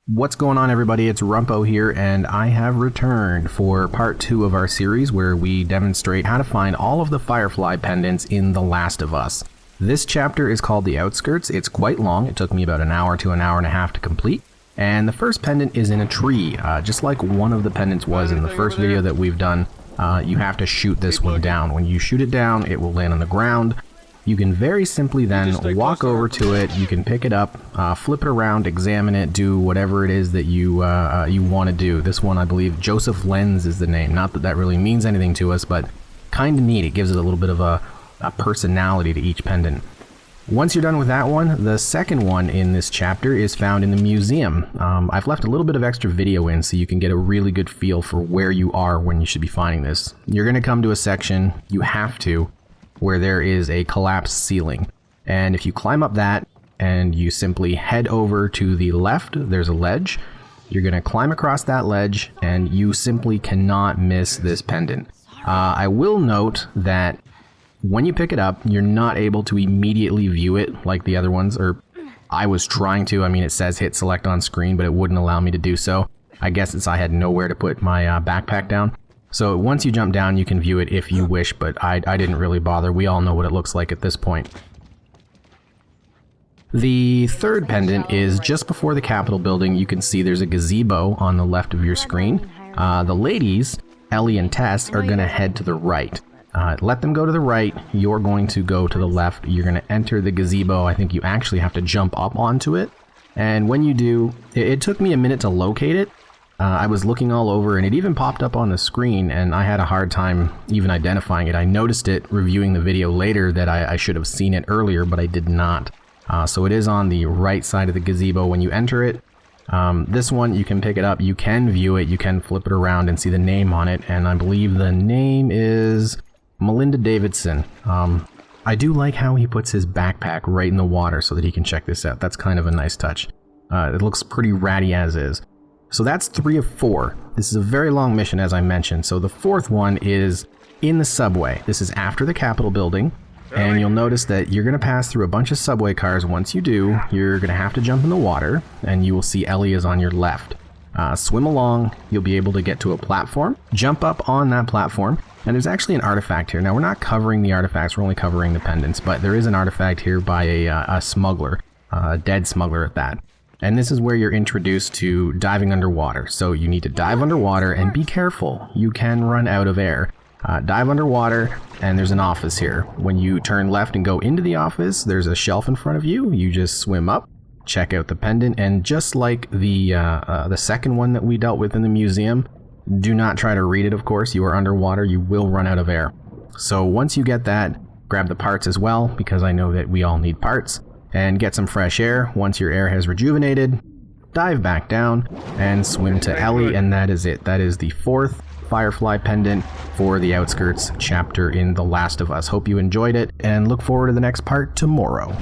What's going on, everybody? It's Rumpo here, and I have returned for part 2 of our series where we demonstrate how to find all of the Firefly Pendants in The Last of Us. This chapter is called The Outskirts. It's quite long. It took me about an hour to an hour and a half to complete. And the first pendant is in a tree, just like one of the pendants was in the first video that we've done. You have to shoot this one down. When you shoot it down, it will land on the ground. You can very simply then walk over to it, you can pick it up, flip it around, examine it, do whatever it is that you want to do. This one, I believe, Joseph Lenz is the name. Not that that really means anything to us, but kind of neat. It gives it a little bit of a personality to each pendant. Once you're done with that one, the second one in this chapter is found in the museum. I've left a little bit of extra video in so you can get a really good feel for where you are when you should be finding this. You're going to come to a section, you have to, where there is a collapsed ceiling. And if you climb up that and you simply head over to the left, there's a ledge. You're going to climb across that ledge and you simply cannot miss this pendant. I will note that when you pick it up, you're not able to immediately view it like the other ones, or I was trying to. I mean, it says hit select on screen, but it wouldn't allow me to do so. I guess it's I had nowhere to put my backpack down. So once you jump down, you can view it if you wish, but I didn't really bother. We all know what it looks like at this point. The third pendant is just before the Capitol building. You can see there's a gazebo on the left of your screen. The ladies, Ellie and Tess, are going to head to the right. Let them go to the right. You're going to go to the left. You're going to enter the gazebo. I think you actually have to jump up onto it. And when you do, it took me a minute to locate it. I was looking all over and it even popped up on the screen and I had a hard time even identifying it. I noticed it reviewing the video later that I should have seen it earlier, but I did not. So it is on the right side of the gazebo when you enter it. This one, you can pick it up, you can view it, you can flip it around and see the name on it, and I believe the name is Melinda Davidson. I do like how he puts his backpack right in the water so that he can check this out. That's kind of a nice touch. It looks pretty ratty as is. So that's 3 of 4. This is a very long mission, as I mentioned. So the fourth one is in the subway. This is after the Capitol building, and you'll notice that you're going to pass through a bunch of subway cars. Once you do, you're going to have to jump in the water, and you will see Ellie is on your left. Swim along, you'll be able to get to a platform, jump up on that platform, and there's actually an artifact here. Now, we're not covering the artifacts, we're only covering the pendants, but there is an artifact here by a smuggler, a dead smuggler at that. And this is where you're introduced to diving underwater. So you need to dive underwater and be careful. You can run out of air. Dive underwater, and there's an office here. When you turn left and go into the office, there's a shelf in front of you. You just swim up, check out the pendant, and just like the second one that we dealt with in the museum, do not try to read it, of course. You are underwater, you will run out of air. So once you get that, grab the parts as well, because I know that we all need parts. And get some fresh air. Once your air has rejuvenated, dive back down and swim to Ellie, and that is it. That is the fourth Firefly Pendant for the Outskirts chapter in The Last of Us. Hope you enjoyed it, and look forward to the next part tomorrow.